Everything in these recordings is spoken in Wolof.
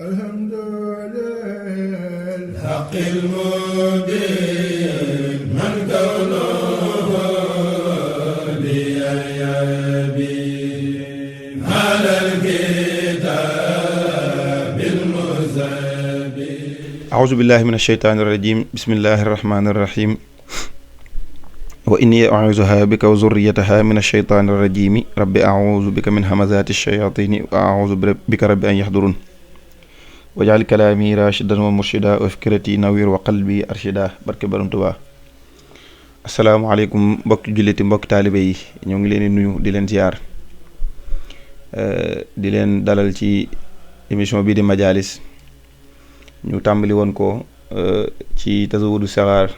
الحمد للحق المبين من كونه ليبين على الكتاب المزبين أعوذ بالله من الشيطان الرجيم بسم الله الرحمن الرحيم وإني أعوذها بك وذريتها من الشيطان الرجيم رب أعوذ بك من همزات الشياطين وأعوذ بك رب أن يحضرون wajal kalaami rashidan wa murshida wa fikrati nawir wa qalbi arshida barke Borom Tuubaa. asalaamaaleykum mbokki julliti mbokki taalibe yi ñoo ngi leen di nuyu di leen ziar di leen dalal ci émission bii di Majaalis ñu tàmbali woon ko ci Tazawudu Sixaar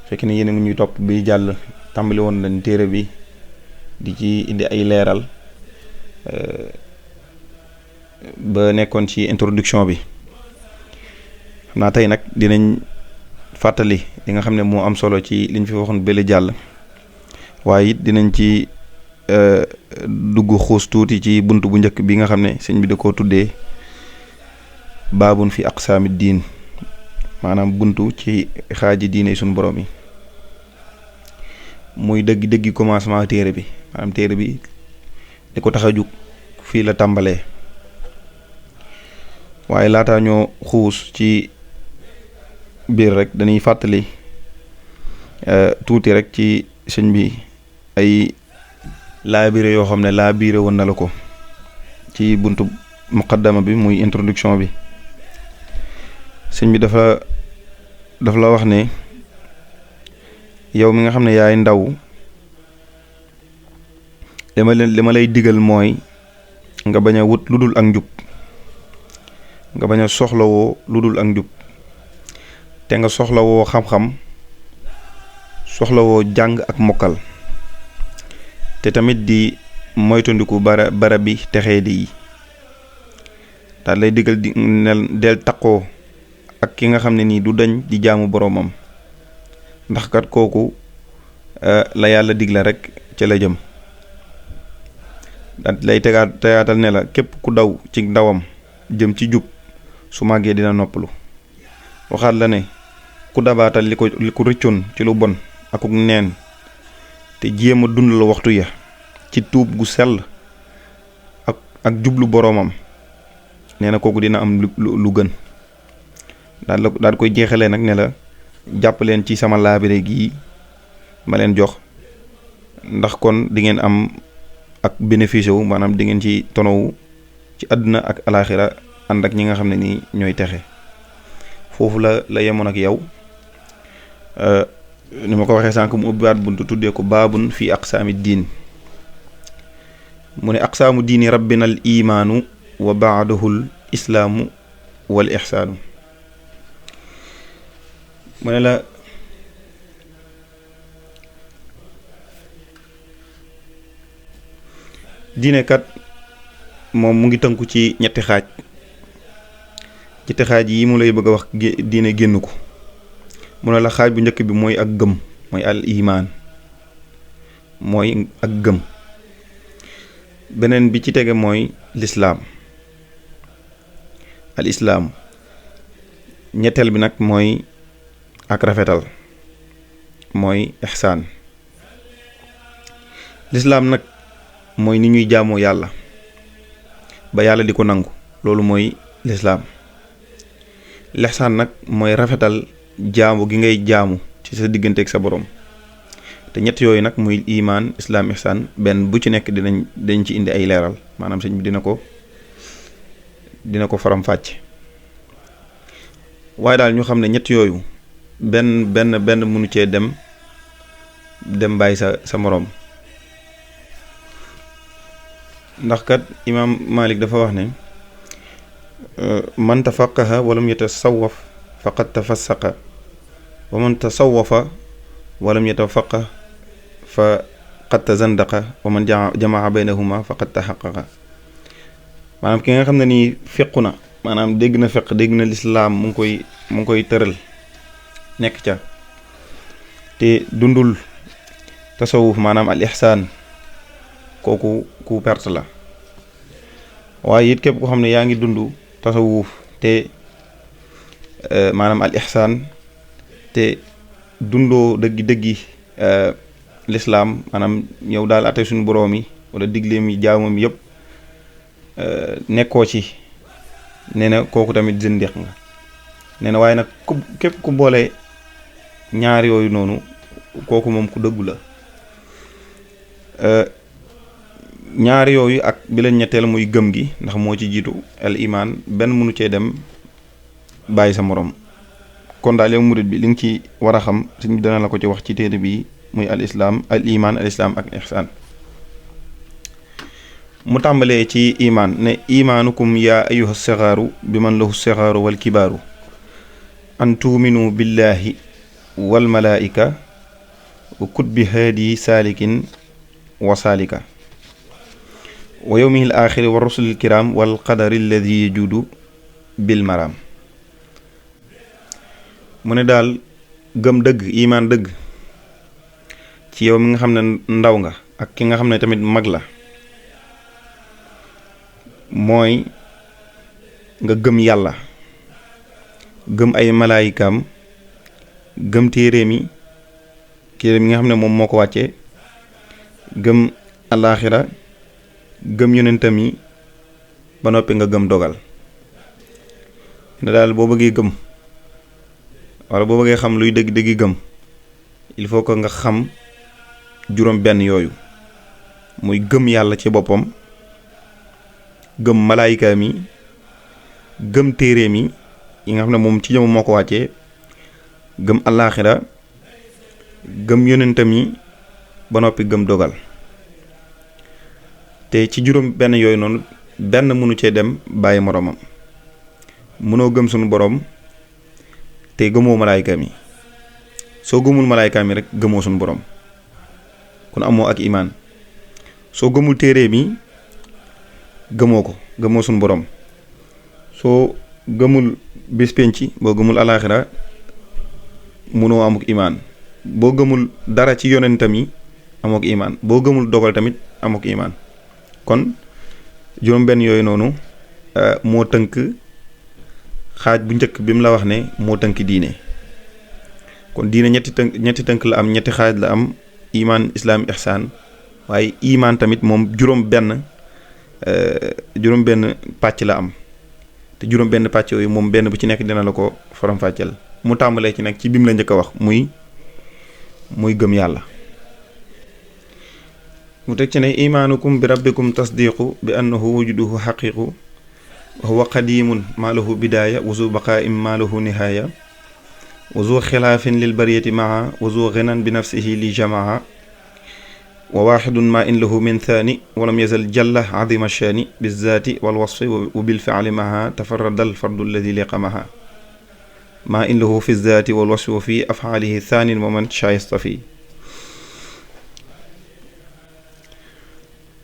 fekk ni yéen a ngi ñuy topp bi jàll tàmbali woon nañ téere bi di ci indi ay leeral ba nekkoon ci introduction bi xam naa tey nag dinañ fàttali li nga xam ne moo am solo ci liñ fi waxoon bële jàll waaye it dinañ ci dugg xuus tuuti ci bunt bu njëkk bi nga xam ne sëñ bi da koo tuddee baabun fi aqsaami diin maanaam buntu ci xaaji diine suñu borom yi muy dëggi commencement téere bi maanaam téere bi di ko tax a jug fii la tàmbalee waaye laataa ñoo xuus ci biir rek dañuy fàttali tuuti rek ci sëñ bi ay laabire yoo xam ne laabire woon na la ko ci buntu muqaddama bi muy introduction bi sëñ bi dafa la wax ne yow mi nga xam ne yaay ndaw li ma lay digal mooy nga bañ a wut lu dul ak njub nga bañ a soxlawoo lu dul ak njub te nga soxlawoo xam-xam soxlawoo jàng ak mokkal te tamit di moytandiku bara bi texee di yi daal lay digal di del taqoo ak ki nga xam ne nii du dañ di jaamu boroomam ndax kat kooku la yàlla digla rek ca la jëm daal lay tegaatal ne la képp ku daw ci ndawam jëm ci jub su màggee dina noppalu waxaat la ne ku dabaatal li ko rëccoon ci lu bon akuk neen te jéem a dund la waxtu ya ci tuub gu sell ak jublu boroomam nee na kooku dina am lu gën daal koy jeexalee nag ne la jàpp leen ci sama laabire gii ma leen jox ndax kon di ngeen am ak bénéfice wu maanaam di ngeen ci tonowu ci àdduna ak alaaxira ànd ak ñi nga xam ne nii ñooy texe foofu la yemoon ak yow ni ma ko waxee sànq mu ubbiwaat buntu tuddee ko baabun fi aqsaami diin mu ne aqsaamu diini rabbina al imaanu wa baadahul islaamu wal ixsaanu mu ne la diine kat moom mu ngi tënku ci ñetti xaaj yi mu lay bëgg a wax diine génn ko mu ne la xaaj bu njëkk bi mooy ak gëm mooy al imaan mooy ak gëm beneen bi ci tege mooy lislaam al islaam ñetteel bi nag mooy ak rafetal mooy ixsaan lislaam nag mooy ni ñuy jaamoo yàlla ba yàlla di ko nangu loolu mooy lislaam lexsaan nag mooy rafetal jaamu gi ngay jaamu ci sa diggante ak sa borom te ñett yooyu nag muy imaan islaam ihsaan benn bu ci nekk dañ ci indi ay leeral maanaam sëñ bi dina ko faram-fàcce waaye daal ñu xam ne ñett yooyu benn mënu cee dem bàyyi sa moroom ndax kat imaam Malik dafa wax ne man tafaqaha walam yatasawwaf faqad tafassaqa wa man tasawwafa walam yatafaqah faqad tazandaqa wa man jamaa baynahuma faqad tahaqqaqa maanaam ki nga xam ne nii fiqu na maanaam dégg na lislaam mu ngi koy tëral nekk ca te dundul tasawuf maanaam al ihsaan kooku ku perte la waaye it képp ko xam ne yaa ngi dund tasawuf te maanaam al ihsaan te dundoo dëggi lislaam maanaam yow daal ate suñu boroom yi wala digleem yi jaamam yëpp nekkoo ci nee na kooku tamit zindiq nga nee na waaye nag képp ku boole ñaar yooyu noonu kooku moom ku dëggu la ñaar yooyu ak bi leen ñetteel muy gëm gi ndax moo ci jiitu al iman benn mënu cee dem bàyyi sa morom kon daal yow murid bi li nga ci war a xam suñ dana la ko ci wax ci téere bi muy al islaam al iman al islaam ak ihsaan mu tàmbalee ci iman ne imaanukum yaa ayuha sixaaru bi man lahu sixaaru wal kibaaru an tuuminu billahi wal malaika wa kutbi haadi saalikin wa saalika wa yawmihil aaxiri wa rusulil kiram wal qadari alladi yajudu bil maram mu ne daal gëm dëgg imaan dëgg ci yow mi nga xam ne ndaw nga ak ki nga xam ne tamit mag la mooy nga gëm yàlla gëm ay malaayikaam gëm téere mi nga xam ne moom moo ko wàccee gëm alaaxira gëm yonentam yi ba noppi nga gëm dogal ne daal boo bëggee gëm wala boo bëggee xam luy dëgg-dëggi gëm il faut que nga xam juróom benn yooyu muy gëm yàlla ci boppam gëm malaayika mi gëm téere mi yi nga xam ne moom ci jëm moo ko wàccee gëm alaaxira gëm yonentam yi ba noppi gëm dogal te ci juróom benn yooyu noonu benn mënu cee dem bàyyi moroomam mënoo gëm sunu boroom te gëmoo malaayika mi soo gëmul malaayika mi rek gëmoo sunu boroom kon amoo ak imaan soo gëmul téere mi gëmoo sunu boroom soo gëmul bis penc boo gëmul alaaxira mënoo amuk imaan boo gëmul dara ci yonentam yi amook imaan boo gëmul dogal tamit amook imaan kon juróom benn yooyu noonu moo tënk xaaj bu njëkk bi mu la wax ne moo tënk diine kon diine ñetti tënk la am ñetti xaaj la am iman islaam ihsaan waaye iman tamit moom juróom benn pàcc la am te juróom benn pàcc yooyu moom benn bu ci nekk dina la ko faram-fàcceel mu tàmbalee ci nag ci bim la njëkk a wax muy gëm yàlla mu teg ci ne imaanukum bi rabbikum tasdiqu bi annahu wujuduhu xaqiqu wa huwa qadimun maa lahu bidaaya wa zu baqaaim maa lahu nihaaya wa zu xilaafin lil bariyati maa wa zu ginan bi nafsihi li jamaa wa waaxidun maa in lahu min thaani walam yazal jalla adima shaani bizaati wal wasfi wa bil fiali maha tafarradal fardu alladi liqamaha maa in lahu fi zaati wal wasfi wa fi afaalihi thaanin wa man shaa yastafi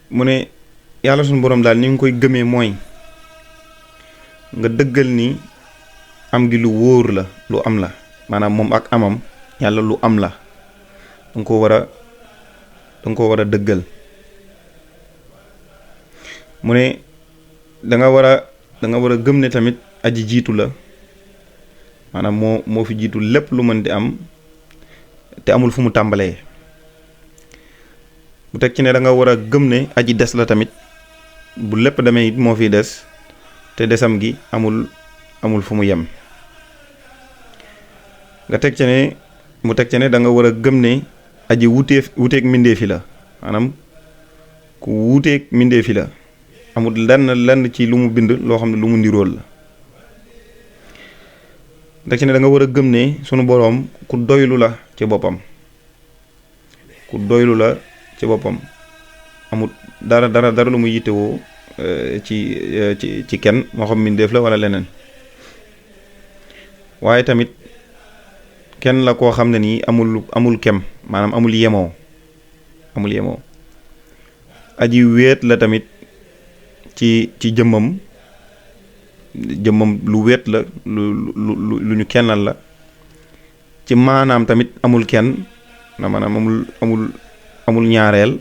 mu ne yàlla suñu boroom daal ni nga koy gëmee mooy nga dëggal ni am gi lu wóor la lu am la maanaam moom ak amam yàlla lu am la danga ko war a dëggal mu ne danga war a gëm ne tamit aji jiitu la maanaam moo fi jiitu lépp lu mën di am te amul fu mu tàmbalee mu teg ci ne da nga war a gëm ne aji des la tamit bu lépp demee it moo fiy des te desam gi amul fu mu yem nga teg ci ne mu teg ci ne da nga war a gëm ne aji wuteeg mbindeefi la maanaam ku wuteeg mbindeefi la amul lenn ci lu mu bind loo xam ne lu mu ndirool la teg ci ne da nga war a gëm ne sunu boroom ku doylu la ci boppam amul dara lu mu yittewoo ci kenn moo xam mbindeef la wala leneen waaye tamit kenn la koo xam ne nii amul kem maanaam amul yemoo aji wéet la tamit ci jëmmam lu wéet la lu ñu kennal la ci maanaam tamit amul kenn maanaam amul ñaareel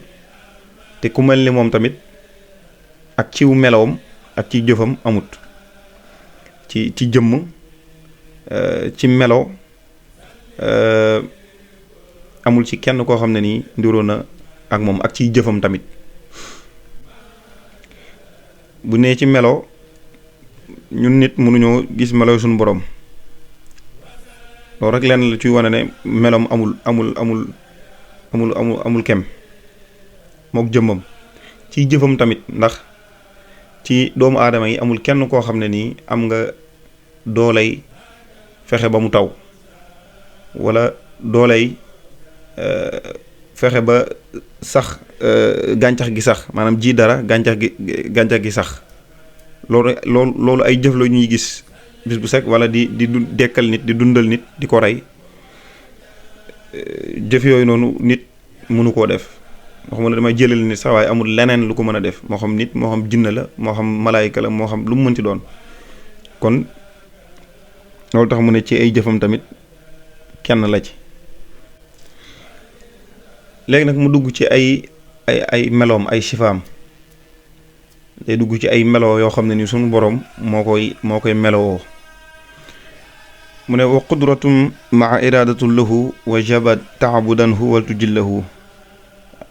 te ku mel ni moom tamit ak ciw melowam ak ci jëfam amut ci jëmm, ci melo, amul ci kenn koo xam ne nii ndiroo na ak moom, ak ciy jëfam tamit. bu nee ci melo, ñun nit mënuñoo gis melo suñu borom, loolu rek lenn la ciy wane ne meloom amul kem mook jëmmam. ciy jëfam tamit, ndax ci doomu aadama yi amul kenn koo xam ne nii am nga doolay fexe ba mu taw, wala doolay fexe ba sax gàncax gi sax, maanaam ji dara gàncax gi sax. loolu ay jëf la ñuy gis bis bu sekk, wala di dekkal nit, di dundal nit, di ko rey. jëf yooyu noonu nit mënu koo def. waxuma ne damay jëlal nit sax, waaye amul leneen lu ko mën a def, moo xam nit, moo xam jinne la, moo xam malaayika la, moo xam lu mu mënti doon. kon loolu tax mu ne ci ay jëfam tamit kenn la ci. léegi nag mu dugg ci ay meloom, ay sifaam. day dugg ci ay melo yoo xam ne ni sunu borom moo koy melowoo. mu ne wa qudratum maa iradatun lahu wa jabat taabudanhu wal tujillahu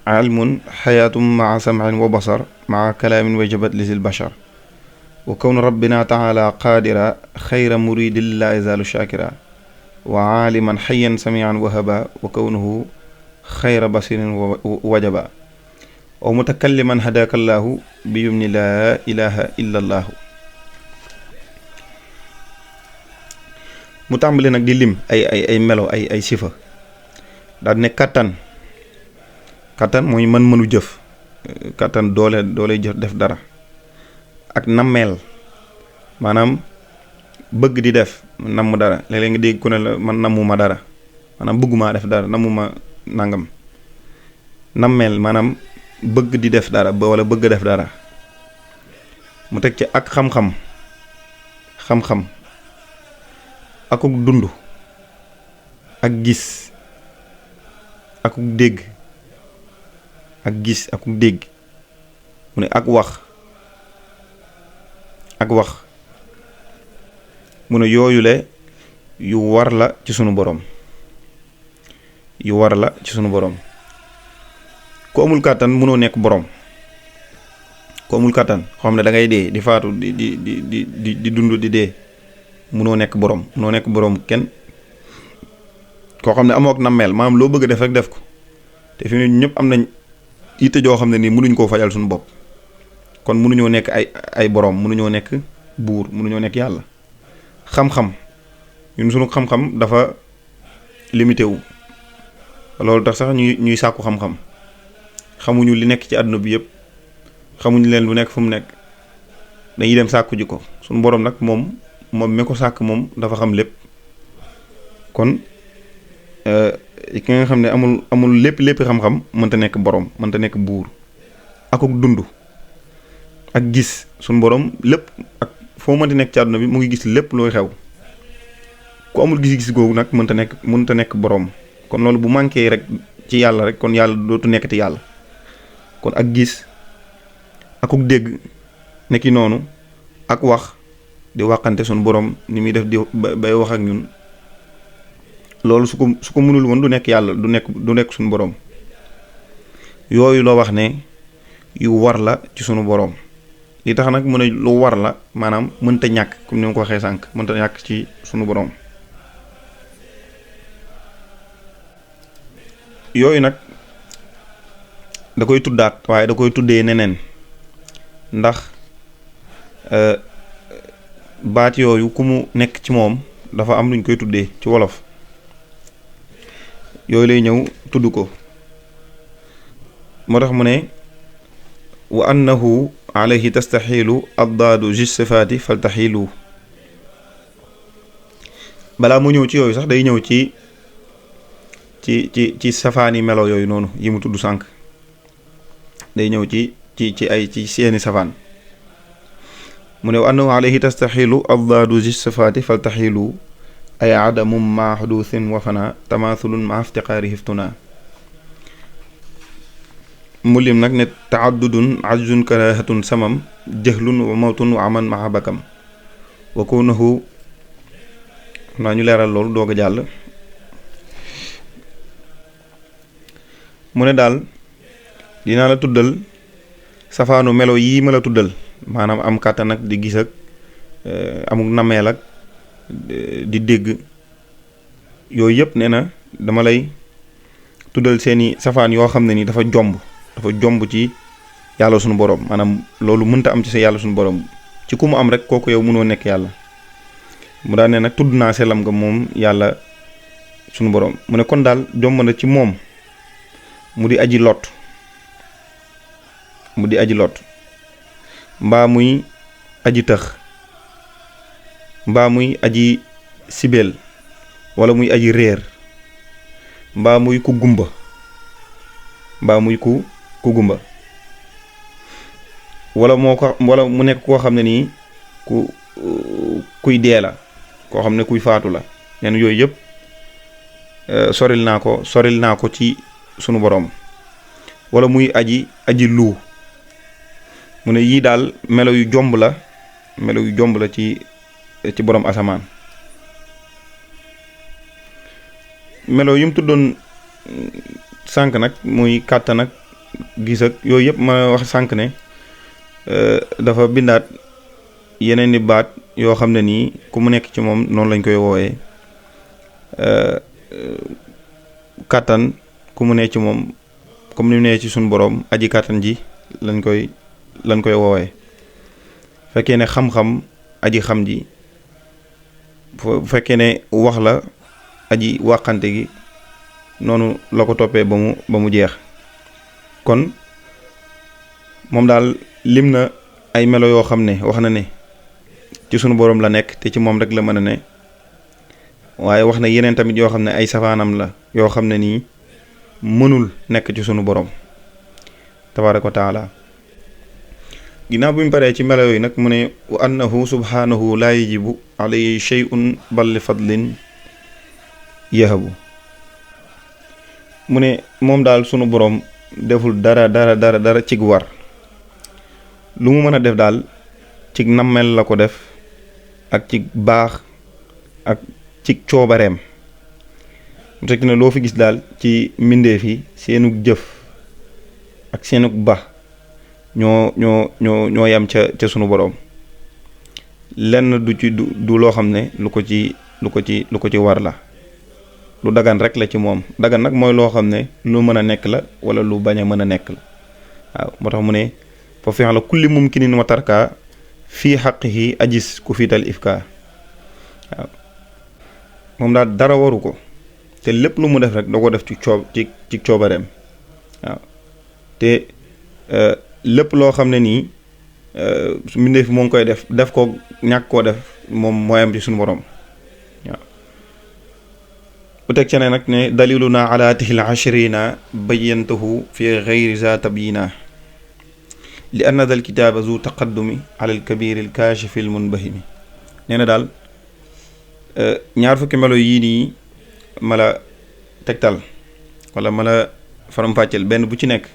ilmun xayaatum maa sam'in wa basar maa kalaamin wa jabat lisil bashar wa kawnu rabbina taala qaadira xayra muridin la yazaalu shakira wa aaliman xayan samian wahaba wa kawnuhu xayra basirin wajaba wa mutakalliman hadakallaahu bi yumni laa ilaha illa allaahu. mu tàmbali nag di lim ay melo, ay sifa. daal ne kattan mooy mënu jëf, kattan doole jëf def dara. ak nammeel, maanaam bëgg di def, namm dara. léeg-léeg nga dégg ku ne la man nammuma dara, maanaam bëggumaa def dara, nammuma nangam. nammeel maanaam bëgg di def dara, wala bëgg def dara. mu teg ci ak xam-xam akuk dund, ak gis, akuk dégg, mu ne ak wax mu ne yooyu le yu war la ci sunu borom, ku amul kàttan mënoo nekk borom. ku amul kàttan xam ne da ngay dee di faatu di dund di dee, mënoo nekk borom kenn. koo xam ne amoo ak nammeel, maanaam loo bëgg a def rek def ko. te fi mu ne ñëpp am nañ yitte joo xam ne nii mënuñ koo fajal suñu bopp. kon mënuñoo nekk ay borom, mënuñoo nekk buur, mënuñoo nekk yàlla. xam-xam, ñun suñu xam-xam dafa limité wu. loolu tax sax ñuy sàkku xam-xam. xamuñu li nekk ci àdduna bi yëpp, xamuñu leen lu nekk fu mu nekk, dañuy dem sàkku ji ko. suñu borom nag moom mi ko sàkk moom dafa xam lépp. kon ki nga xam ne amul lépp xam-xam mënta nekk borom, mënta nekk buur. akuk dund ak gis, suñu borom lépp, ak foo mënti nekk ci àdduna bi mu ngi gis lépp looy xew. ku amul gis-gis googu nag mënta nekk borom. kon loolu bu manqué rek ci yàlla rek, kon yàlla dootu nekkati yàlla. kon ak gis, akuk dégg, nekki noonu, ak wax, di waxante suñu borom ni muy def di bay wax ak ñun. loolu su ko mënul woon du nekk yàlla, du nekk suñu borom. yooyu loo wax ne yu war la ci sunu borom. li tax nag mu ne lu war la, maanaam mënta ñàkk, comme ni ma ko waxee sànq, mënta ñàkk ci sunu borom. yooyu nag da koy tuddaat, waaye da koy tuddee neneen, ndax baat yooyu ku mu nekk ci moom dafa am luñ koy tuddee ci wolof. yooyu lay ñëw tudd ko. moo tax mu ne wa annahu alayhi tastaxiilu addaadu ji sifaati faltaxiilu. balaa mu ñëw ci yooyu sax day ñëw ci safaani melo yooyu noonu yi mu tudd sànq. day ñëw ci seeni safaan. mu ne wa annahu alayhi tastaxiilu addaadu ji sifaati faltaxiilu ay adamum maa xuduusin wa fana tamaasulun maa iftiqaari hiftuna. mu lim nag ne taaddudun ajzun karahatun samam jëhlun wa mawtun wa aman maa bakam wa kawnuhu naa ñu leeral loolu doog a jàll. mu ne daal dinaa la tuddal safaanu melo yii ma la tuddal, maanaam am kàttan ak di gis ak amuk nameel ak di dégg, yooyu yëpp nee na dama lay tuddal seeni safaan yoo xam ne ni dafa jomb ci yàlla suñu borom, maanaam loolu mënta am ci sa yàlla suñu borom, ci ku mu am rek kooku yow mënoo nekk yàlla. mu daal ne nag tudd naa sellam nga moom yàlla suñu borom. mu ne kon daal jomb na ci moom mu di aji lot, mbaa muy aji tëx, mbaa muy aji sibeel, wala muy aji réer, mbaa muy ku gumba, wala mu nekk koo xam ne nii kuy dee la, koo xam ne kuy faatu la. nen yooyu yëpp soril naa ko ci sunu borom. wala muy aji lu. mu ne yii daal melo yu jomb la ci borom asamaan. melo yu mu tuddoon sànq nag muy kàttan ak gis ak yooyu yëpp ma wax sànq ne dafa bindaat yeneen i baat yoo xam ne nii ku mu nekk ci moom noonu lañ koy woowee. kàttan ku mu ne ci moom comme ni mu nee ci suñu borom aji kàttan ji lañ koy woowee. fekkee ne xam-xam aji xam ji, bu fekkee ne wax la aji waxante gi, noonu la ko toppee ba mu jeex. kon moom daal lim na ay melo yoo xam ne wax na ne ci sunu borom la nekk te ci moom rek la mën a ne, waaye wax na yeneen tamit yoo xam ne ay safaanam la yoo xam ne nii mënul nekk ci sunu borom tabaaraka wa taala. ginnaaw bi mu paree ci melo yooyu nag mu ne wa annahu subhanahu laa yajibu alayhi shay'un bal li fadlin yahabu. mu ne moom daal sunu borom deful dara cig war, lu mu mën a def daal cig nammel la ko def ak cig baax ak cig coobareem. mu tekki ne loo fi gis daal ci mbindeef yi seenug jëf ak seenug baax ñoo yam ca sunu borom. lenn du loo xam ne lu ko ci war la, lu dagan rek la ci moom. dagan nag mooy loo xam ne lu mën a nekk la wala lu bañ a mën a nekk la. waaw moo tax mu ne fa fi'la kulli mumkinin wa tarka fii haqqihi ajis ku fiital ifka. waaw moom daal dara waru ko, te lépp lu mu def rek da ko def ci coobareem. waaw te lépp loo xam ne nii mbindeef moo ngi koy def ko ñàkk koo def moom mooy am ci suñu borom. waaw bu teg ca ne nag ne daliluna ala tihil ashrina bayyantahu fi ghayri za tabyina li anna dal kitaaba zu taqaddumi ala al kabir al kashif al munbahimi. nee na daal ñaar fukki melo yii nii mala tegtal wala mala faram-fàcceel benn bu ci nekk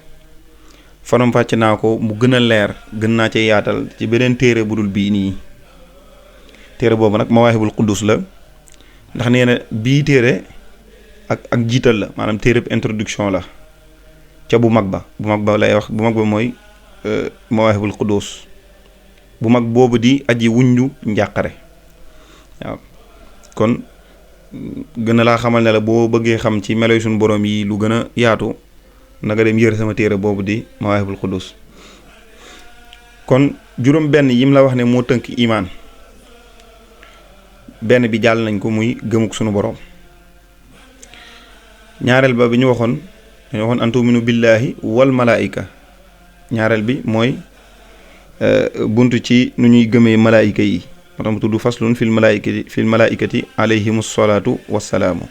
faram-fàcce naa ko mu gën a leer, gën naa ci yaatal ci beneen téere bu dul bii nii. téere boobu nag mawaahibul quddus la, ndax nee na bii téere ak jiital la, maanaam téereb introduction la ca bu mag ba lay wax. bu mag ba mooy mawaahibul quddus, bu mag boobu di aji wuññu njàqare. waaw kon gën a laa xamal ne la boo bëggee xam ci meloy suñu borom yi lu gën a yaatu, na nga dem yër sama téere boobu di mawaahibul quddus. kon juróom benn yim la wax ne moo tënk imaan, benn bi jàll nañ ko muy gëmuk sunu borom. ñaareel ba bi dañu waxoon an tu'minu billahi wal malaayika. ñaareel bi mooy buntu ci nu ñuy gëmee malaayika yi, moo tax mu tudd faslun fil malaayikati alayhimus salaatu wassalaamu.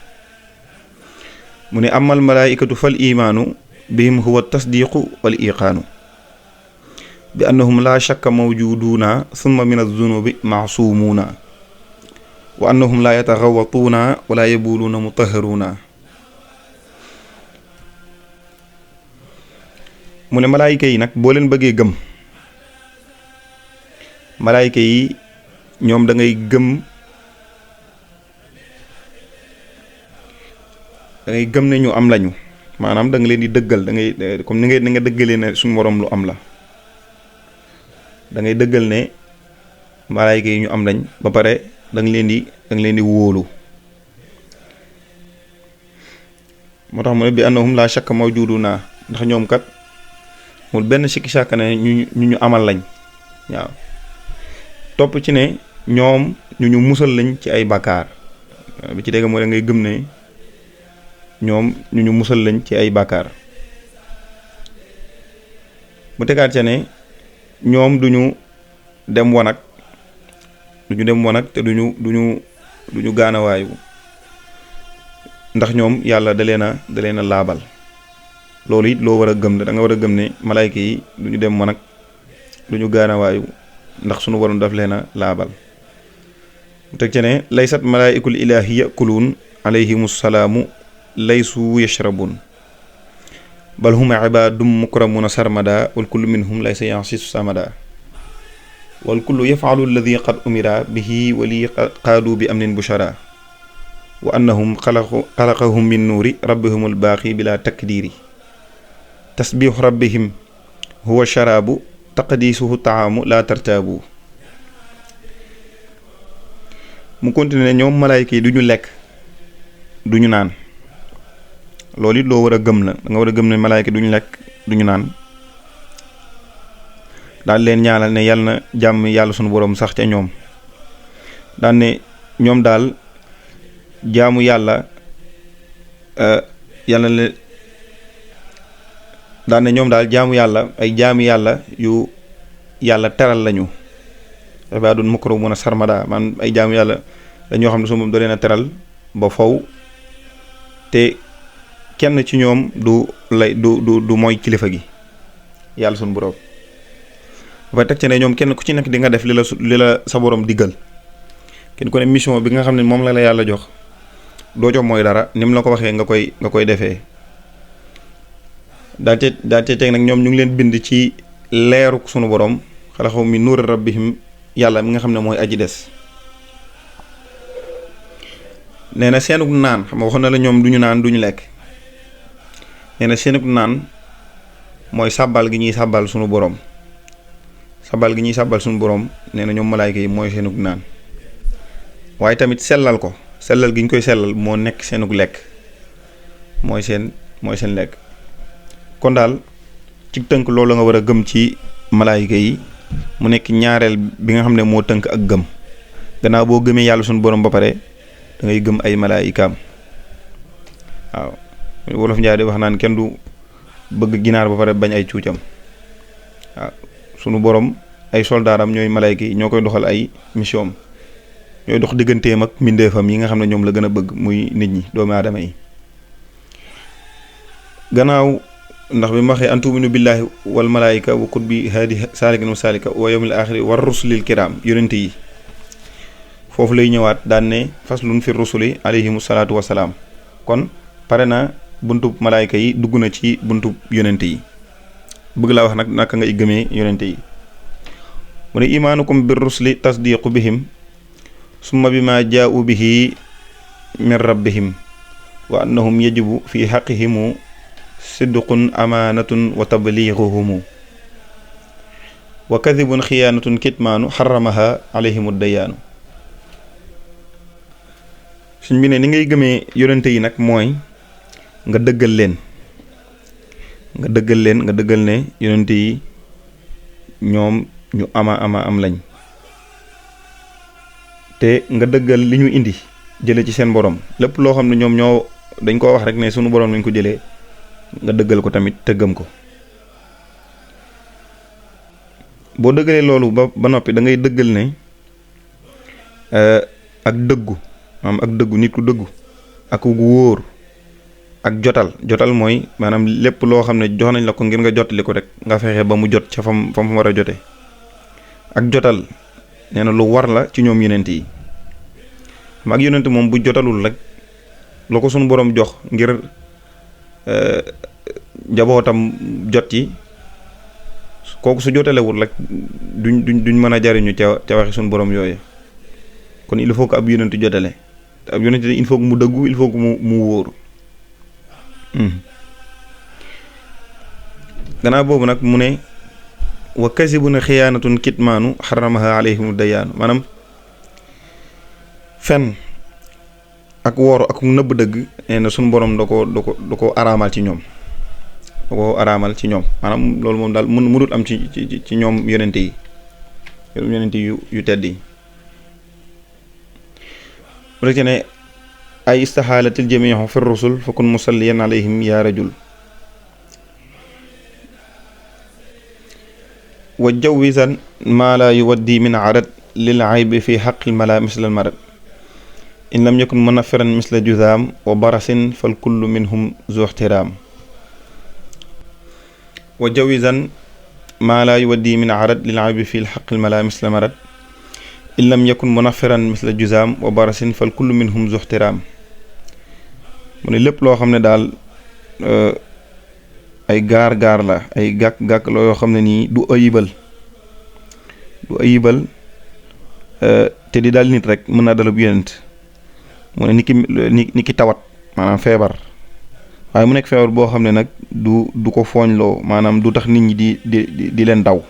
mu ne amal malaayikatu fal imaanu bihim huwa tasdiqu wal iqaanu bi annahum la shakka mawjuduuna summa min az-zunubi maasuumuuna wa annahum la yataxawatuuna wala yabuluuna mutahharuuna. mu ne malaayika yi nag boo leen bëggee gëm, malaayika yi ñoom da ngay gëm ne ñu am lañu maanaam da nga leen di dëggal da ngay comme ni nga dëggalee ne suñu borom lu am la da ngay dëggal ne malaayka yi ñu am lañ ba pare da nga leen di wóolu moo tax mu ne bi annahum la shakka mawjuduna ndax ñoom kat mul benn sikki sàkk ne ñu amal lañ waaw topp ci ne ñoom ñu musal lañ ci ay bàkkaar bi ci dégg mooy da ngay gëm ne ñoom ñu musal lañ ci ay bàkkaar mu tegaat ca ne ñoom duñu dem wanag te duñu gaanawaayu ndax ñoom yàlla da leen a laabal loolu it loo war a gëm da nga war a gëm ne malaayka yi duñu dem wanag duñu gaanawaayu ndax sunu borom daf leen a laabal mu teg ca ne laysat malaayikul ilaahi yakuluun alayhimu salaamu laysu yashrabun bal hum ibaadum mukramuna sarmada wal kullu minhum laysa yansisu samada wal kullu yafaalu alladi qad umira bihi wali qaadu bi amnin bushara wa annahum xalaqahum min nuuri rabbihum albaaqi bila takdiiri tasbiixu rabbihim huwa sharaabu taqdiisuhu taamu la tartaabu mu continué ñoom malaayka yi du ñu lekk du ñu naan loolu it loo war a gëm la da nga war a gëm ne malaayka du ñu lekk du ñu naan daal leen ñaanal ne yàlla na jàmm yàlla sunu borom sax ca ñoom daan ne ñoom daal jaamu yàlla yàlla na daan ne ñoom daal jaamu yàlla ay jaami yàlla yu yàlla teral lañu ibaadun mukramuna sarmada man ay jaamu yàlla dañoo xam ne su moom da leen a teral ba faw te kenn ci ñoom du mooy kilifa gi yàlla sunu borom dafay teg ci ne ñoom kenn ku ci nekk di nga def li la sa borom diggal kenn ku ne mission bi nga xam ne moom la yàlla jox doo jox mooy dara ni mu la ko waxee nga koy defee daal te teg nag ñoom ñu ngi leen bind ci leeru sunu borom xalaxaw mi nuuri rabbihim yàlla mi nga xam ne mooy aji des nee na seenug naan xam nga waxoon na la ñoom duñu naan duñu lekk nee na seenug naan mooy sàbbal gi ñuy sàbbal sunu borom sabal gi ñuy sàbbal suñu borom nee na ñoom malaayka yi mooy seenug naan waaye tamit sellal gi ñu koy sellal moo nekk seenug lekk mooy seen lekk kon daal ci tënk loolu nga war a gëm ci malaayka yi mu nekk ñaareel bi nga xam ne moo tënk ak gëm gannaaw boo gëmee yàlla suñu borom ba pare da ngay gëm ay malaayikaam waaw wolof njaay di wax naan kenn du bëgg ginaar ba pare bañ ay cuucam waaw sunu borom ay soldaaram ñooy malayka yi ñoo koy doxal ay mission ñooy dox digganteem ak mbindeefam yi nga xam ne ñoom la gën a bëgg muy nit ñi doomu aadama yi gannaaw ndax bi ma waxee an tu'minu billaahi wal malaayika wa kutbi haadi saalikin wa saalika wa yawmil aaxiri war rusulil kiraam yonent yi foofu lay ñëwaat daan ne faslun fi rusuli alayhimu salaatu wa salaam kon pare na buntub malaayka yi dugg na ci buntub yonent yi bëgg laa wax nag naka ngay gëmee yonente yi mu ne imaanukum bir rusli tasdiqu bihim summa bima jaa'u bihi min rabbihim wa annahum yajibu fi xaqihimu sidqun amaanatun wa tabliiguhumu wa kadibun xiyaanatun kitmaanu xaramaha alayhimu dayaanu suñ bi ne ni ngay gëmee yonente yi nag mooy nga dëggal leen nga dëggal ne yonent yi ñoom ñu am lañ te nga dëggal li ñu indi jële ci seen borom lépp loo xam ne ñoom ñoo dañ koo wax rek ne sunu borom lañ ko jëlee nga dëggal ko tamit te gëm ko boo dëggalee loolu ba noppi da ngay dëggal ne ak dëggu maanaam ak dëggu nit ku dëggu ak wóor ak jotal mooy maanaam lépp loo xam ne jox nañ la ko ngir nga jottali ko rek nga fexe ba mu jot ca fam war a jote ak jotal nee na lu war la ci ñoom yonent yi mag yonent moom bu jotalul rek loo ko suñu borom jox ngir njabootam jot ci kooku su jotalewul rek duñ mën a jariñu ca waxi suñu borom yooyu kon il faut que ab yonent jotale te ab yonent il faut que mu dëggu il faut que mu wóoru gannaaw boobu nag mu ne wa kasibun xiyaanatun kitmaanu xaramaha alayhim dayaanu maanaam fen ak wooru ak nëbb dëgg nee na suñu borom da ko araamal ci ñoom da ko araamal ci ñoom maanaam loolu moom daal mënul am ci ñoom yonente yi yu tedd yi bu rek ne ay istaxaalatil jamiixu fi rusul fa kun musalliyan alayhim yaa rajul wa jawisan maa laa yuwaddi min arad lil aybi fi xaqil mala misla al marad in lam yakun munafiran misla juzaam wa barasin fal kullu minhum zu ixtiraam wa jawisan maa laa yuwaddi min arad lil aybi fi xaqil mala misla marad in lam yakun munafiran misla juzaam wa barasin fal kullu minhum zu ixtiraam mu ne lépp loo xam ne daal ay gaar la ay gàkk la yoo xam ne nii du ayibal te di daal nit rek mën naa dalub yonent mu ne ni ki tawat maanaam feebar waaye mu nekk feebar boo xam ne nag du ko fooñloo maanaam du tax nit ñi di leen daw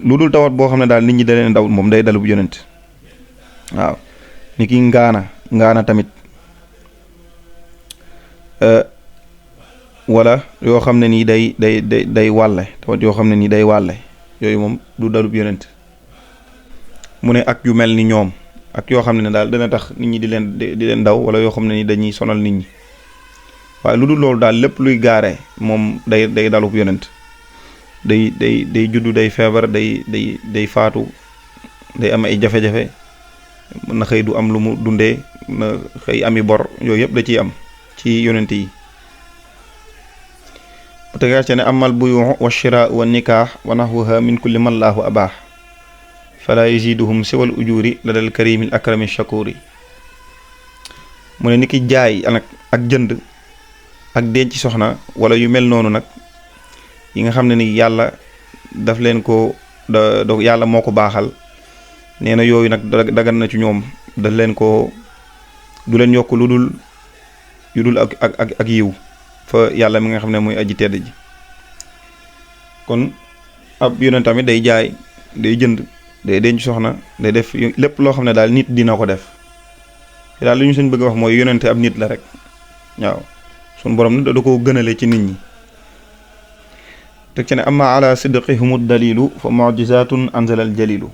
lu dul tawat boo xam ne daal nit ñi da leen daw moom day dalub yonent waaw ni ki ngaana tamit wala yoo xam ne nii day wàlle tawat yoo xam ne nii day wàlle yooyu moom du dalub yonent mu ne ak yu mel ni ñoom ak yoo xam ne daal dana tax nit ñi di leen daw wala yoo xam ne ni dañuy sonal nit ñi waaye lu dul loolu daal lépp luy gaare moom day dalub yonent day juddu day feebar day faatu day am ay jafe-jafe na xëy du am lu mu dundee na xëy ami bor yooyu yëpp da ciy am ci yonent yi bu tegaat ci ne amal buyu wa shira wa nikaax wa nahwaha min kulli man laahu abaax fala yaziduhum siwal ujuri la dal karimil akrami shakuri mu ne ni ki jaay ak jënd ak denc soxna wala yu mel noonu nag yi nga xam ne ni yàlla daf leen ko yàlla moo ko baaxal nee na yooyu nag dagan na ci ñoom daf leen ko du leen yokk lu dul ak yiw fa yàlla mi nga xam ne mooy aji tedd ji kon ab yonent tamit day jaay day jënd day denc soxna day def lépp loo xam ne daal nit dina ko def te daal li ñu suñ bëgg a wax mooy yonente ab nit la rek waaw suñ borom nag da ko gënale ci nit ñi teg ci ne amma ala sidqihumu dalilu fa mu'jizatun anzalal jalilu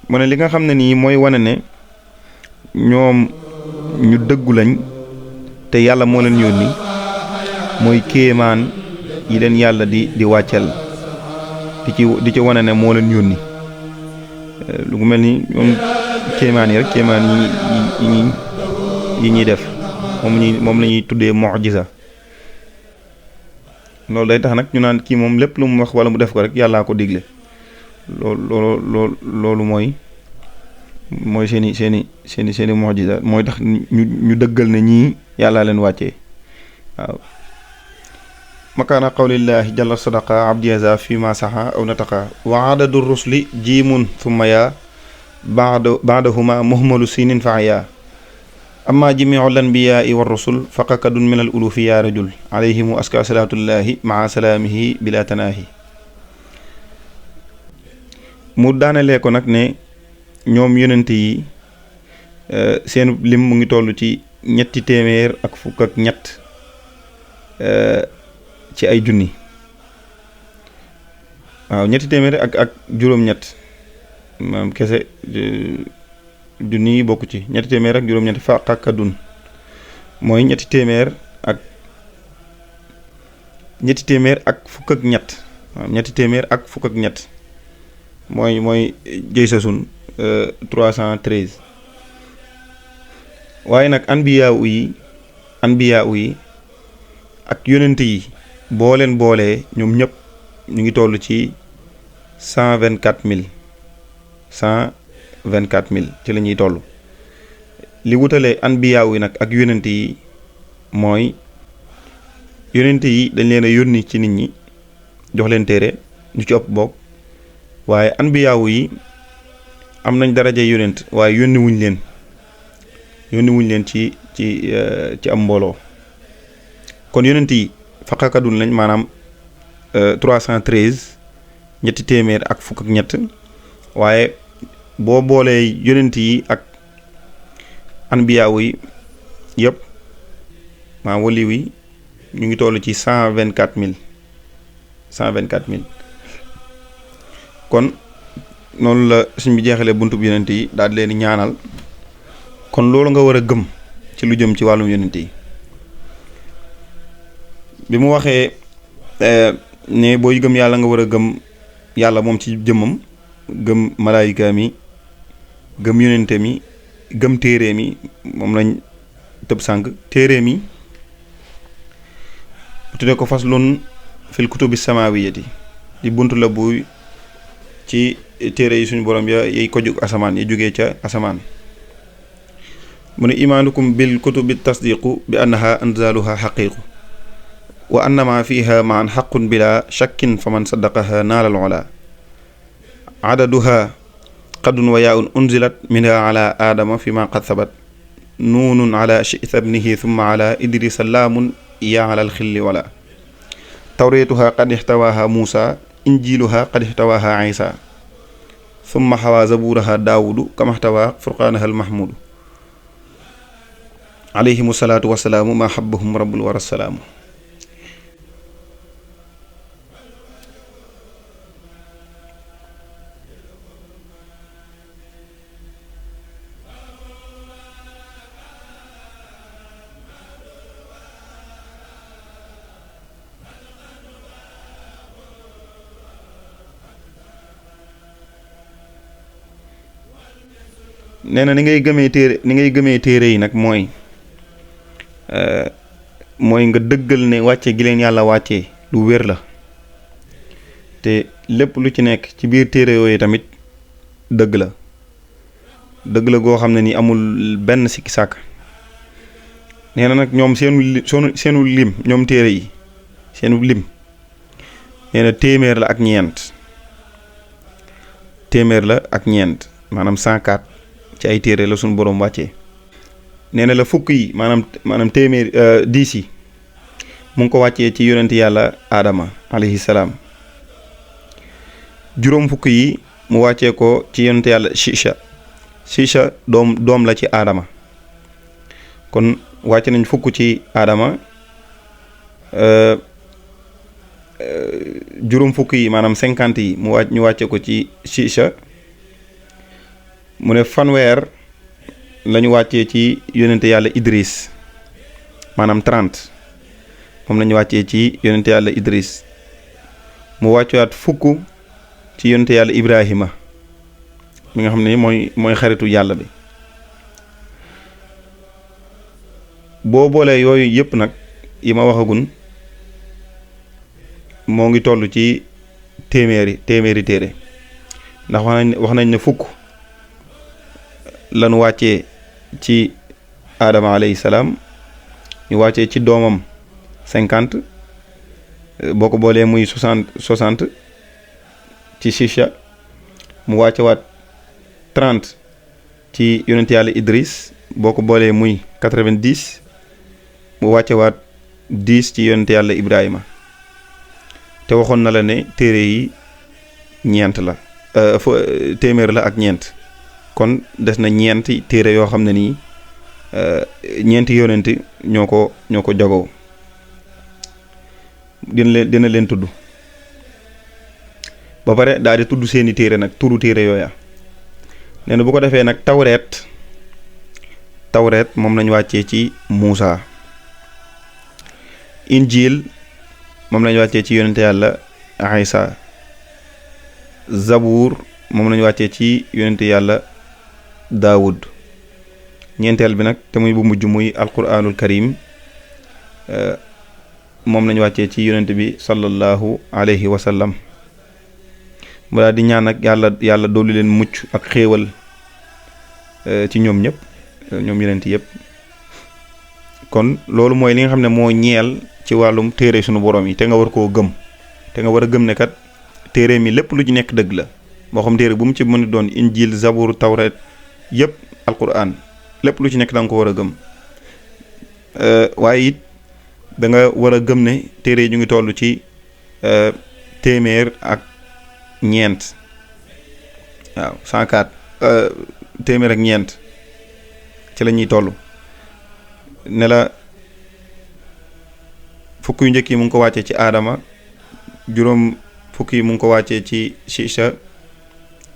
mu ne li nga xam ne nii mooy wane ne ñoom ñu dëggu lañ te yàlla moo leen yónni mooy kéemaan yi leen yàlla di wàccel di ci wane ne moo leen yónni lu mu mel ni ñoom kéemaan yi rek kéemaan yi ñuy def moom la ñuy tuddee mu'jiza loolu day tax nag ñu naan kii moom lépp lu mu wax wala mu def ko rek yàllaa ko digle loolu mooy seeni mu'jiza mooy tax ñu dëggal ne ñii yàllaa leen wàccee waaw makaana qawlillahi jalla sadaqa abdiyaza fi ma saxa aw nataqa wa adadu rusli jiimun thumma yaa baadahuma muhmalu sinin fa yaa amma jamiu lanbiyaai wa rusul faqakadun min al ulufi ya rajul alayhimu aska salaatullahi maa salaamihi bila tanaahi mu daanelee ko nag ne ñoom yonent yi seen lim mu ngi toll ci 300 ak fukk ak ñett ci ay junni waaw 300 ak juróom-ñett maanaam kese junni yi bokk ci 300 ak juróom-ñett faqakadun mooy 300 ak fukk ak ñett waaw 300 ak fukk ak ñett mooy jëy sa sun 313 waaye nag anbiyaawu yi ak yonent yi boo leen boolee ñoom ñëpp ñu ngi toll ci 124000 ci la ñuy toll li wutalee anbiyaawu yi nag ak yonent yi mooy yonent yi dañ leen a yónni ci nit ñi jox leen téere ñu ci ëpp bokk waaye anbiyaawu yi am nañ daraja yonent waaye yónni wuñ leen ci am mbooloo. kon yonent yi faqakadun lañ maanaam 313 ñetti téeméer ak fukk ak ñett waaye boo boolee yonent yi ak anbiyaawu yi yëpp maanaam waliw yi ñu ngi toll ci 124 000 kon noonu la suñ bi jeexalee buntu bu yonent yi daal di leen ñaanal kon loolu nga war a gëm ci lu jëm ci wàllum yonent yi bi mu waxee ne booy gëm yàlla nga war a gëm yàlla moom ci jëmmam gëm malaayika mi gëm yonente mi gëm téere mi moom lañ tëb sànq téere mi bu tuddee ko faslun fil kutubi samawiyati di buntu la bu ci téere yi suñu borom ya yay ko jug asamaan yi jógee ca asamaan mu ne imaanukum bil kutubi tasdiqu bi annaha anzaluha xaqiqu wa annama fiha maan xaqun bila shakkin fa man saddaqaha naalal ola adaduha qadun wa yaun unzilat minha ala aadama fi ma qad sabat nuunun ala chita bnihi thumma ala idrisa laamun ya ala alxilli wala tawreetuha qad ixtawaha muusa injiluha qad ixtawaha isa thumma xawa zaburaha daawudu kama ixtawa furqaanaha almahmudu alayhim salaatu wasalaamu ma xabbahum rabbul wara salaamu. nee na ni ngay gëmee téere yi nag mooy nga dëggal ne wàcce gi leen yàlla wàccee lu wér la te lépp lu ci nekk ci biir téere yooyu tamit dëgg la goo xam ne ni amul benn sikki sàkk. nee na nag ñoom seenu lim ñoom téere yi seenu lim nee na téeméer la ak ñeent maanaam 104 ci ay téere la suñu boroom wàccee. nee na la fukk yi maanaam téeméer 10 yi mu ngi ko wàccee ci yonent yàlla Adama alayhi salaam. juróom fukk yi mu wàccee ko ci yonent yàlla Shisha doom la ci Adama kon wàcce nañ fukk ci Adama juróom fukk yi maanaam 50 yi ñu wàcce ko ci Shisha. mu ne fanweer lañu wàccee ci yonente yàlla Idris maanaam 30 moom lañu wàccee ci yonente yàlla Idris mu wàccuwaat fukk ci yonente yàlla Ibrahima mi nga xam ne mooy xaritu yàlla bi. boo boolee yooyu yëpp nag yi ma waxagun moo ngi toll ci téeméeri téere ndax wax nañ ne fukk lanu wàccee ci Adama alayhi salaam ñu wàccee ci doomam 50 boo ko boolee muy 60 ci Shisha mu wàccewaat 30 ci yonent yàlla Idris boo ko boolee muy 90 mu wàccewaat 10 ci yonent yàlla Ibrahima te waxoon na la ne téere yi ñeent la téeméer la ak ñeent. kon des na ñeenti téere yoo xam ne nii ñeenti yonenti ñoo ko jagoo dina leen tudd ba pare daal di tudd seeni téere nag turu téere yooya. nee na bu ko defee nag tawreet moom lañu wàccee ci Muusa. Injil moom lañu wàccee ci yonente yàlla Isa. Zabuur moom lañu wàccee ci yonente yàlla Daawud. ñeenteel bi nag te muy bu mujj muy alquranul karim moom lañu wàccee ci yonent bi sallallahu alayhi wa sallam. mu daal di ñaan nag yàlla dolli leen mucc ak xéewal ci ñoom ñëpp ñoom yonent yëpp. kon loolu mooy li nga xam ne moo ñeel ci wàllum téere sunu borom yi te nga war koo gëm te nga war a gëm ne kat téere mi lépp lu ci nekk dëgg la moo xam téere bu mu ci mën a doon injil zabur tawret yëpp alquran lépp lu ci nekk da nga ko war a gëm waaye it da nga war a gëm ne téere yi ñu ngi toll ci téeméer ak ñeent waaw 104 téeméer ak ñeent ci la ñuy toll ne la fukk yu njëkk yi mu ngi ko wàccee ci aadama juróom fukk yi mu ngi ko wàccee ci Shisha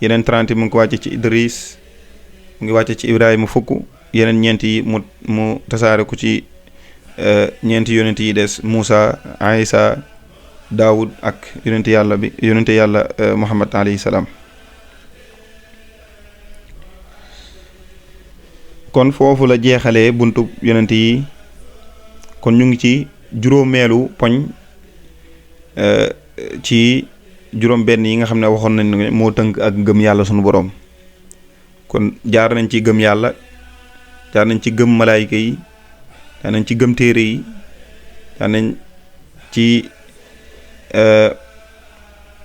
yeneen 30 yi mu ngi ko wàccee ci Idris mu ngi wàccee ci Ibrahima fukk yeneen ñeent yi mu tasaare ko ci ñeenti yonent yi des Moussa Aïssa Daawud ak yonente yàlla Muhammad alayhi salaam. kon foofu la jeexalee buntu yonent yi kon ñu ngi ci juróomeelu poñ ci juróom benn yi nga xam ne waxoon nañ ne moo tënk ak gëm yàlla sunu boroom kon jaar nañ ci gëm yàlla jaar nañ ci gëm malaayika yi jaar nañ ci gëm téere yi jaar nañ ci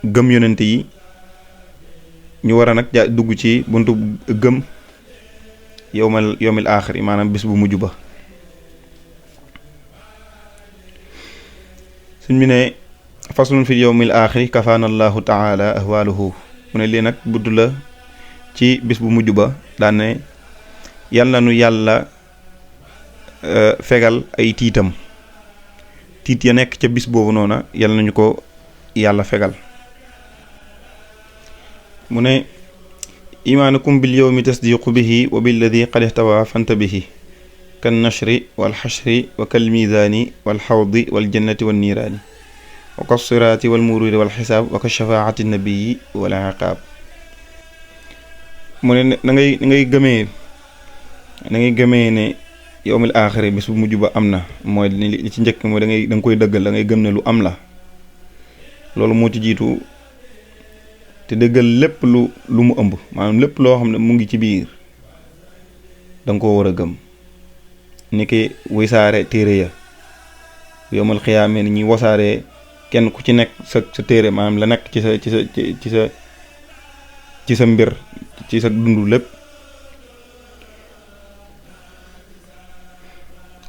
gëm yonent yi ñu war a nag dugg ci buntu gëm yowmil aaxir maanaam bis bu mujj ba suñ mi ne faslun fi yowmil aaxiri kafaana allahu taala ahwaaluhu mu ne lii nag budd la ci bis bu mujj ba daan ne yàlla nu yàlla fegal ay tiitam tiit ya nekk ca bis boobu noona yàlla nañu ko yàlla fegal mu ne imaanukum bil yawmi tasdiqu bihi wa billadi qad ihtawa fantabihi kan nashri wal xashri wa kal miizaani wal xawdi wal jannati wal niiraani wa ka siraati wal muruuri wal xisaab wa ka shafaati nabiyi wal iqaab mu ne na ngay gëmee ne yawmil aaxiri bis bu mujj ba am na mooy li ci njëkk mooy da nga koy dëggal da ngay gëm ne lu am la loolu moo ci jiitu te dëggal lépp lu mu ëmb maanaam lépp loo xam ne mu ngi ci biir da nga koo war a gëm ni ki wisaare téere ya yawmal xiyaame ni ñuy wasaaree kenn ku ci nekk sa téere maanaam la nekk ci sa mbir ci sa dund lépp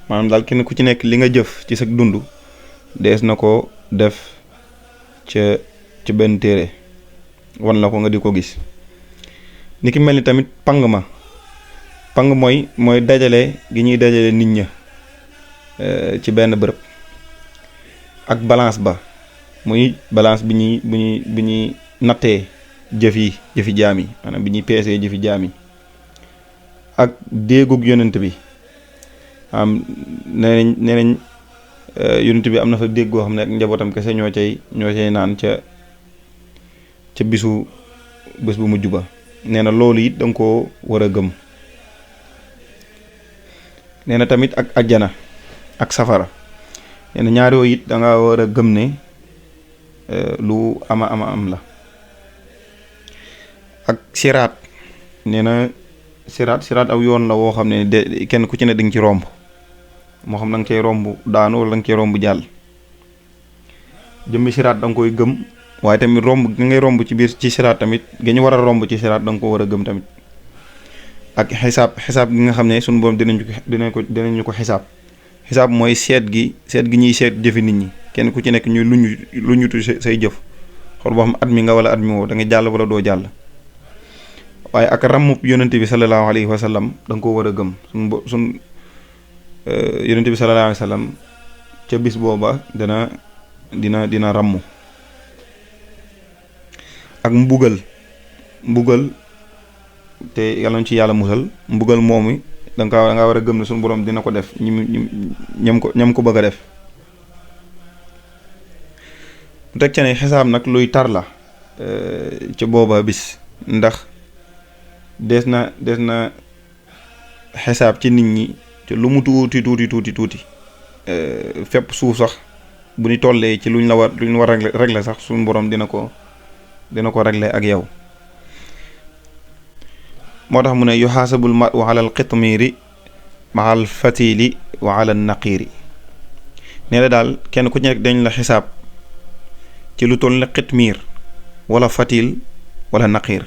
maanaam daal kenn ku ci nekk li nga jëf ci sa dund dees na ko def ca benn téere wan la ko nga di ko gis ni ki mel ni tamit pang mooy dajale gi ñuy dajale nit ña ci benn bërëb ak balance ba muy balance bi ñuy nattee jëfi jaam yi maanaam bi ñuy peesee jëfi jaam yi ak déegug yonent bi am nee nañ yonent bi am na fa dégg goo xam ne ak njabootam kese ñoo cay naan ca bés bu mujj ba nee na loolu it danga ko war a gëm nee na tamit ak ajjana ak safara nee na ñaar yooyu it danga war a gëm ne lu ama am la ak siraat nee na siraat aw yoon la woo xam ne de kenn ku ci ne dinga ci romb moo xam da nga cay romb daanu wala da nga cay romb jàll jëmmi siraat da nga koy gëm waaye tamit romb gi ngay romb ci biir ci siraat tamit gi ñu war a romb ci siraat da nga ko war a gëm tamit ak xisaab gi nga xam ne suñu borom dinañu ko xisaab mooy seet gi ñuy seet jëfi nit ñi kenn ku ci nekk ñuy lu ñutu say jëf xool boo xam at mi nga wala at mi woo da nga jàll wala doo jàll waaye ak ràmmub yonente bi sallallahu alayhi wa sallam da nga ko war a gëm sun yonente bi sallallahu alayhi wa sallam ca bis booba dina ràmm ak mbugal te yàlla ñu ci yàlla musal mbugal moomu da nga war a gëm ne suñu borom dina ko def ñam ko bëgg a def mu teg ca ne xisaab nag luy tar la ca booba bis ndax des na xisaab ci nit ñi te lu mu tuuti fépp suuf sax bu ñu tollee ci luñ war a régler sax suñu borom dina ko régler ak yow moo tax mu ne yuxaasabul maru ala al qitmiiri maa al fatili wa ala naqiiri nee na daal kenn ku ci nekk dañ la xisaab ci lu toll ne qitmiir wala fatil wala naqiir.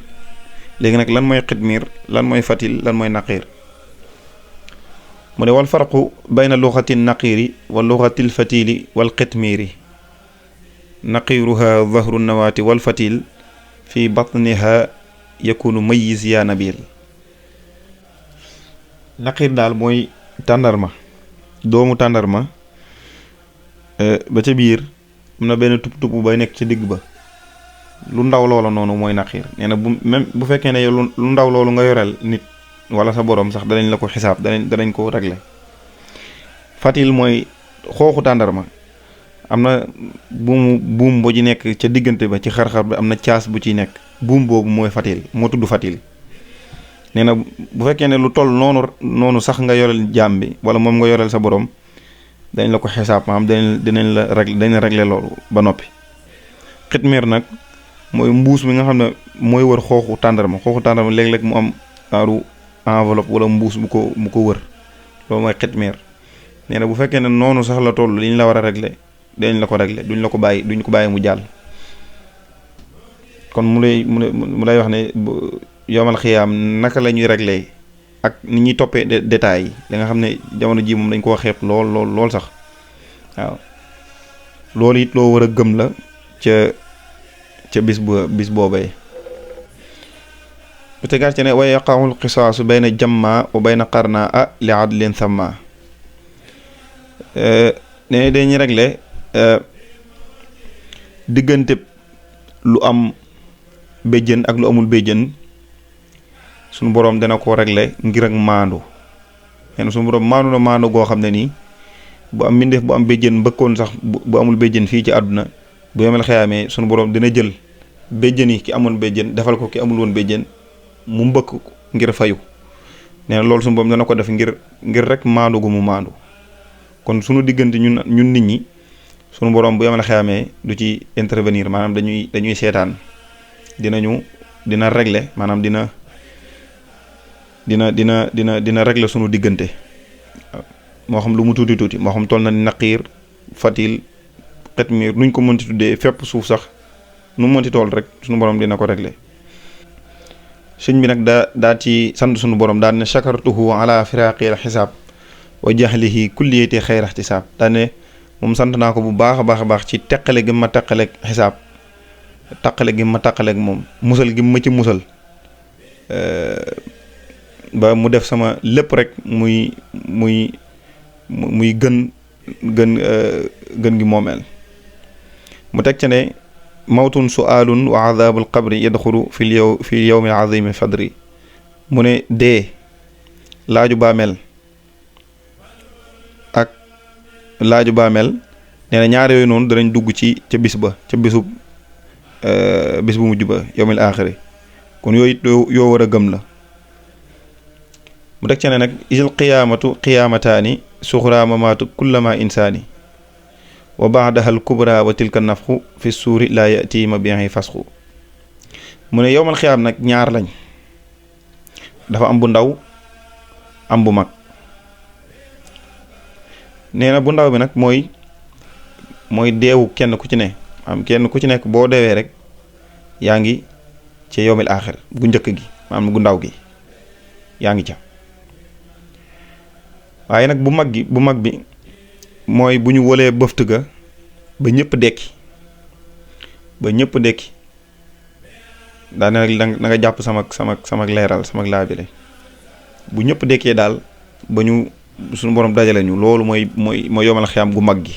léegi nag lan mooy xitmiir lan mooy fatil lan mooy naqiir mu ne wal farqu bayna luxati naqiiri wa luxati lfatili wal xitmiiri naqiiruha dahru nawaati wal fatil fi batniha yakunu mayis yaa nabil. naqiir daal mooy tàndarma, doomu tàndarma ba ca biir am na benn tub tub bay nekk ca digg ba, lu ndaw loola noonu mooy naqiir. nee na bu fekkee ne lu ndaw loolu nga yoreel nit wala sa borom sax danañ la ko xisaab, danañ ko régler. fatil mooy xooxu tàndarma, am na buum bu ci nekk ca diggante ba ci xar-xar bi am na caas bu ciy nekk, buum boobu mooy fatil, moo tudd fatil. nee na bu fekkee ne lu toll noonu sax nga yoreel jaam bi wala moom nga yoreel sa borom dañ la ko xisaab, maanaam dañ régler loolu ba noppi. xitmiir nag mooy mbuus mi nga xam ne mooy wër xooxu tàndarma léeg-léeg mu am aaru enveloppe wala mbuus bu ko wër, loolu mooy xitmiir. nee na bu fekkee ne noonu sax la toll li ñu la war a régler dañ la ko régler, duñ ko bàyyi mu jàll. kon mu lay wax ne yowmal xiyaam naka la ñuy régler ak ni ñuy toppee détails yi li nga xam ne jamono ji moom dañ koo xeeb lool sax. waaw loolu it loo war a gëm la ca bis boobee. bu tegaat ci ne wa yaqaul qisaasu bayna jamma wa bayna qarna a li adlin thamma. ne dañuy régler diggante lu am béjjën ak lu amul béjjën suñu boroom dana ko régler ngir ak maandu. nee na suñu boroom maandu goo xam ne nii bu am mbindeef bu am béjjën mbëkkoon sax bu amul béjjën fii ci àdduna bu yemel xeyaamee suñu boroom dina jël béjjën yi ki amoon béjjën defal ko ki amul woon béjjën mu mbëkk ngir fayu. nee na loolu suñu boroom dana ko def ngir rek maandu gu mu maandu. kon suñu diggante ñun nit ñi suñu boroom bu yemel xeyaamee du ci intervenir, maanaam dañuy seetaan, dina régler, maanaam dina régler sunu diggante. moo xam lu mu tuuti moo xam toll na naqiir fatil xitmiir nuñ ko mënti tuddee fépp suuf sax nu mu mënti toll rek sunu borom dina ko régler. sëñ bi nag daa ci sant sunu borom daal ne shakartuhu ala firaqil xisaab wa jahlihi kulliyati xayra ixtisaab. daal ne moom sant naa ko bu baax a baax ci teqale gi ma teqaleeg xisaab, taqale gi ma taqaleeg moom, musal gi ma ci musal ba mu def sama lépp rek muy gën gi moomeel. mu teg ci ne mawtun su'aalun wa adabul qabri yadxulu fi yawmi azimi fadri. mu ne dee, laaju baamel ak laaju baamel nee na ñaar yooyu noonu danañ dugg ca bisub bis bu mujj ba yawmil aaxiri. kon yooyu yoo war a gëm la. mu teg ci ne nag isil qiyaamatu qiyaamataani suxraa mamaatu kullama insaani wa baadaha al kubra wa tilka nafxu fi suuri laa yati ma bihi fasxu. mu ne yowmal xiyaam nag ñaar lañ, dafa am bu ndaw am bu mag. nee na bu ndaw bi nag mooy deewu kenn ku ci ne, kenn ku ci nekk boo deewee rek yaa ngi ci yowmil aaxir gu njëkk gi, maanaam gu ndaw gi yaa ngi ca. waaye nag bu mag bi mooy bu ñu wolee bëft ga ba ñëpp dekki daane nag da nga jàpp sama leeral sama laabile bu ñëpp dekkee daal ba ñu suñu borom dajale ñu, loolu mooy yomal xiyam gu mag gi,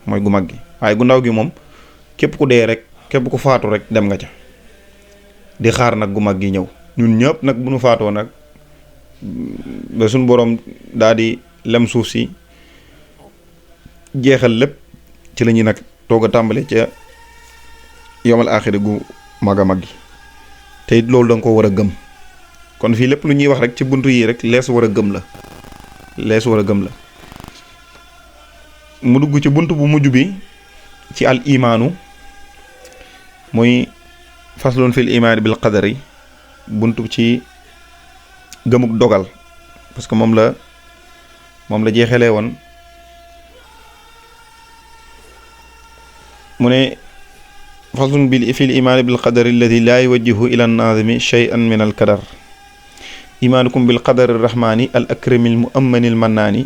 mooy gu mag gi. waaye gu ndaw gi moom képp ku dee rek, képp ku faatu rek dem nga ca di xaar nag gu mag gi ñëw. ñun ñëpp nag bu ñu faatoo nag ba suñu borom daal di lem suuf si jeexal lépp ci la ñuy nag toog a tàmbale ca yomal aaxiri gu mag a mag gi. te it loolu da nga ko war a gëm. kon fii lépp lu ñuy wax rek ci buntu yi rek lees war a gëm la, mu dugg ci bunt bu mujj bi ci al imaanu, muy faslun fil imaani bil qadari, buntu ci gëmuk dogal, parce que moom la jeexalee woon. mu ne faslun fi l imaani bil qadari alladi laa yuwajjihu ila naazimi shay'an min al kadar. imaanukum bil qadari rahmaani al akrami al muammani al mannaani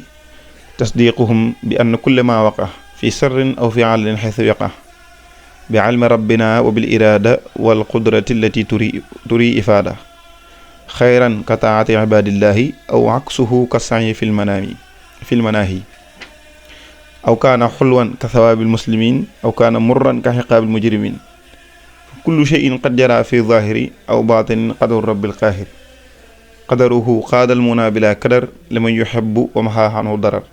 tasdiquhum bi anna kulla ma waqa fi sirrin aw fi alanin xaytu yaqa bi ilmi rabbina wa bil iraada wal qudrati allati turi ifaada xayran ka taati ibadillahi aw aksuhu ka sa'yi fi lmanaahi aw kaana xulwan ka thawaabil muslimin aw kaana murran ka xiqaabil mujrimin kullu shay'in qad jara fi zahiri aw batinin qadaru rabbil qaahir qadaruhu qaadal muna bila kadar liman yuhibbu wa maxaa anhu darar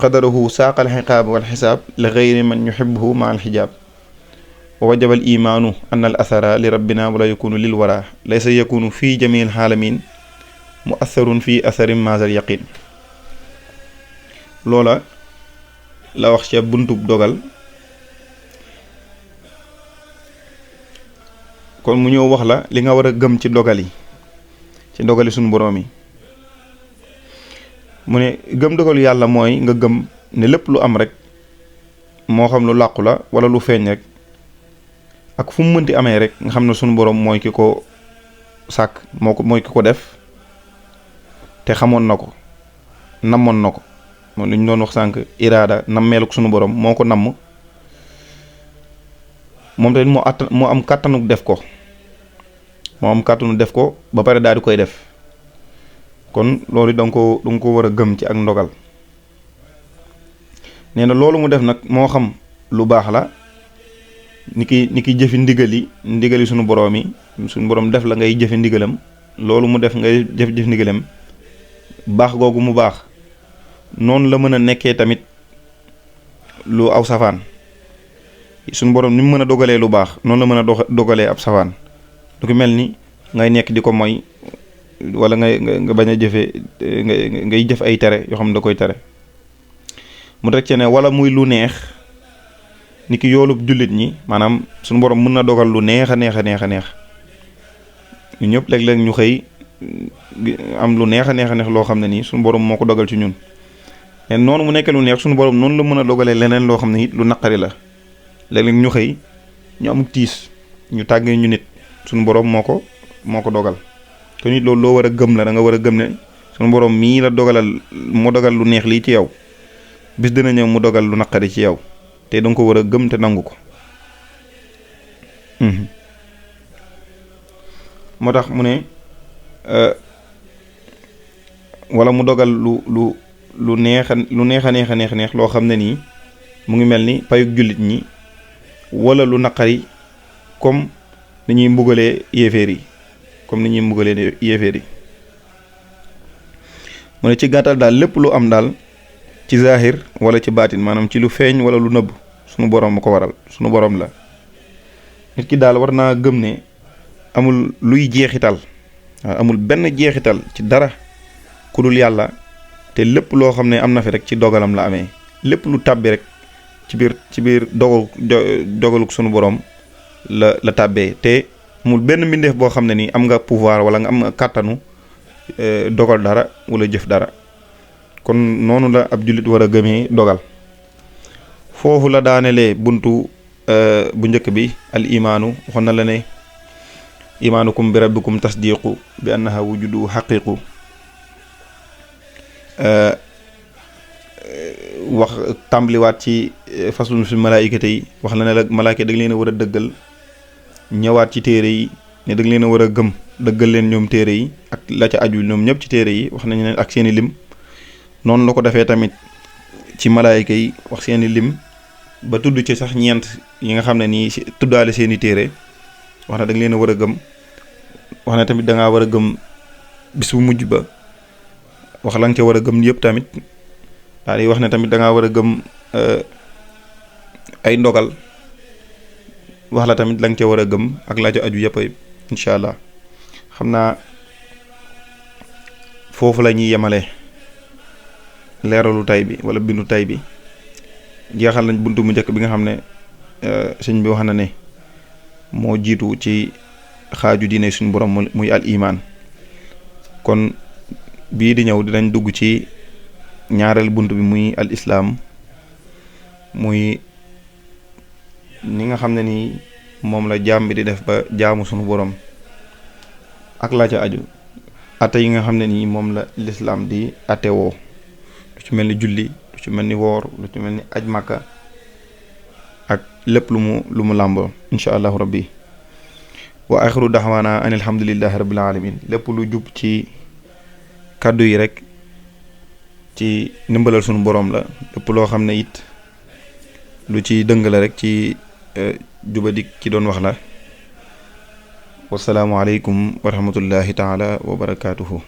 qadaruhu saaqal xiqaab wal xisaab li gayri man yuhibbuhu ma al xijaab wa wajaba al imaanu an al athara li rabbina wala yakunu lil wara laysa yakunu fi jamii al xaalamin mu atharun fi atharin maazal yaqin. loola la wax ca buntub dogal kon mu ñëw wax la li nga war a gëm ci dogal yi ci dogali suñu boroom yi. mu ne gëm dogalu yàlla mooy nga gëm ne lépp lu am rek moo xam lu làqu la wala lu feeñ rek ak fu mu mënti amee rek nga xam ne suñu boroom mooy ki ko sàkk mooy ki ko def te xamoon na ko namoon na ko moom li ñu doon wax sànq iraada nammeeluk suñu boroom moo ko namm moom tamit moo am kàttanuk def ko ba pare daal di koy def kon loolu danga ko war a gëm ci ak ndogal. nee na loolu mu def nag moo xam lu baax la ni ki jëfi ndigali suñu boroom yi suñu boroom def la ngay jëfi ndigalam loolu mu def ngay jëf ndigalam baax googu mu baax noonu la mën a nekkee tamit lu aw safaan suñu boroom ni mu mën a dogalee lu baax noonu la mën a dogalee ab safaan lu ko mel ni ngay nekk di ko moy wala nga bañ a jëfe ngay jëf ay tere yoo xam ne da koy tere mu teg ci ne wala muy lu neex ni ki yoolub jullit ñi maanaam suñu borom mën na dogal lu neex a neex ñu ñëpp léeg-léeg ñu xëy am lu neex a neex loo xam ne nii suñu borom moo ko dogal ci ñun mais noonu mu nekkee lu neex suñu borom noonu la mën a dogalee leneen loo xam ne it lu naqari la léeg-léeg ñu xëy ñu am tiis ñu tàggee ñu nit suñu borom moo ko dogal kon it loolu loo war a gëm la da nga war a gëm ne suñu borom mii la mu dogal lu neex lii ci yow bis dina ñëw mu dogal lu naqari ci yow te danga ko war a gëm te nangu ko. moo tax mu ne wala mu dogal lu neex a neex loo xam ne nii mu ngi mel ni payug jullit ñi wala lu naqari comme ni ñuy mbugalee yéeféer yi mu ne ci gàttal daal lépp lu am daal ci zahir wala ci baatin maanaam ci lu feeñ wala lu nëbb sunu borom ma ko waral sunu borom la. nit ki daal war naa gëm ne amul luy jeexital amul benn jeexital ci dara ku dul yàlla te lépp loo xam ne am na fi rek ci dogalam la amee lépp lu tàbbi rek ci biir dogaluk sunu borom la tàbbee te amul benn mbindeef boo xam ne nii am nga pouvoir wala nga am nga kàttanu dogal dara wala jëf dara. kon noonu la ab jullit war a gëmee dogal. foofu la daanelee buntu bu njëkk bi al imaanu waxoon na la ne imaanukum bi rabbikum tasdiqu bi annaha wujudu xaqiqu wax tàmbaliwaat ci faslun fi malaayikate yi wax la ne la malaayika da nga leen a war a dëggal ñëwaat ci téere yi ne da nga leen a war a gëm dëggal leen ñoom téere yi ak la ca aju ñoom ñëpp ci téere yi wax nañu ne ak seeni lim noonu la ko defee tamit ci malaayika yi wax seeni lim ba tudd ci sax ñeent yi nga xam ne nii tuddaale seeni téere wax na da nga leen a war a gëm wax na tamit da ngaa war a gëm bis bu mujj ba wax la nga ca war a gëm yëpp tamit daal di wax ne tamit da ngaa war a gëm ay ndogal wax la tamit la nga ca war a gëm ak la ca aju yëpp incha allah xam naa foofu la ñuy yemale leeralu tay bi wala bindu tay bi jeexal nañ buntu mu njëkk bi nga xam ne sëñ bi wax na ne moo jiitu ci xaaju diine suñu borom muy al iman kon bii di ñëw dinañ dugg ci ñaareel bunt bi muy al islaam muy ni nga xam ne nii moom la jaam bi di def ba jaamu sunu borom ak laa ca aju atte yi nga xam ne nii moom la lislaam di atte woo lu ci mel ni julli lu ci mel ni woor lu ci mel ni aj màkka ak lépp lu mu làmboo incha allahu rabbi wa axiru daxwaana an alhamdulillahi rabbil alamin lépp lu jub ci kàddu yi rek ci ndimbalal sunu boroom la lépp loo xam ne it lu ci dëng la rek ci jubadik ki doon wax la wasalaamu aleykum wa rahmatullahi taala wa barakaatuhu